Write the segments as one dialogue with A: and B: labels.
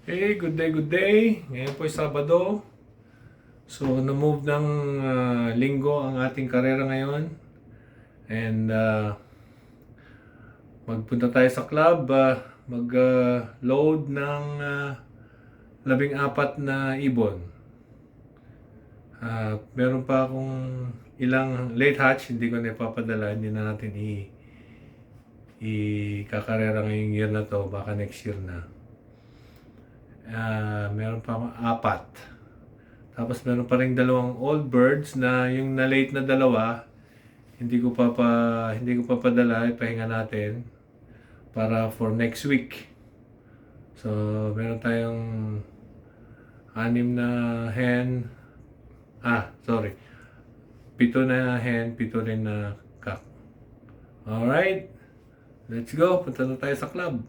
A: Hey, good day, good day. Ngayon po ay Sabado. So, na-move ng linggo ang ating karera ngayon. And magpunta tayo sa club, mag-load ng 14 na ibon. Meron pa akong ilang late hatch, hindi ko na ipapadala, hindi na natin ikakarera ngayong year na to, baka next year na. Meron pa akong 4. Tapos meron pa ring 2 old birds na yung na-late na 2, hindi ko papadala, ipahinga natin para for next week. So, meron tayong 6 na hen. 7 na hen, 7 rin na cock. Alright, let's go. Punta na tayo sa club.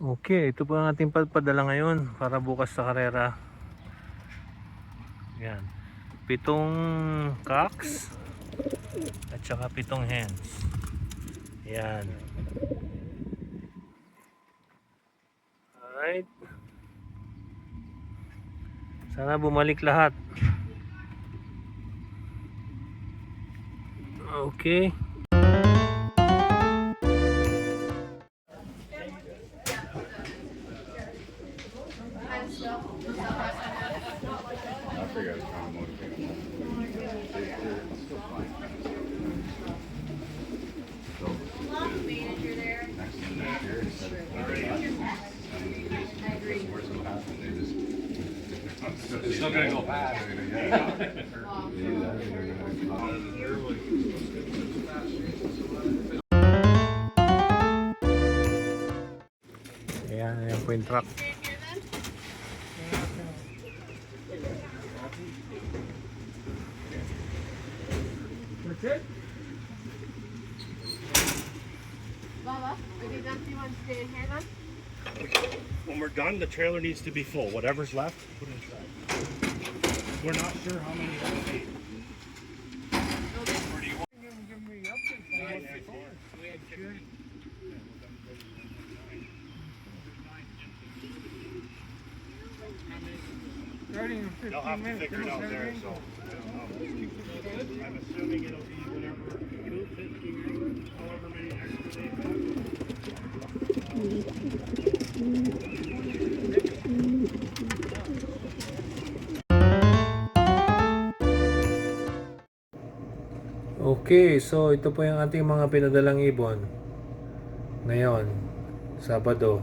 A: Okay, ito po ang ating padala ngayon para bukas sa karera. Yan. 7 cocks at saka 7 hens. Yan. Alright. Sana bumalik lahat. Okay.
B: It's still gonna go fast.
A: Ayan po yung truck.
C: That's it?
D: Baba, are you done? Do you want to stay in here then?
B: When we're done, the trailer needs to be full. Whatever's left, put inside. We're not sure how many we'll need.
C: Give me updates on what's before. Starting in 15
B: They'll have to
C: minutes.
B: figure it out there, so. I'm assuming it'll be whatever, 250, however many extra they have.
A: Okay, so ito po yung ating mga pinadalang ibon. Ngayon, Sabado.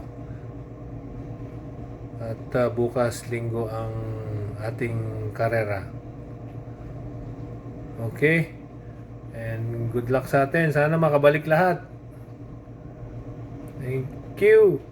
A: At bukas Linggo ang ating karera. Okay? And good luck sa atin. Sana makabalik lahat. Thank you.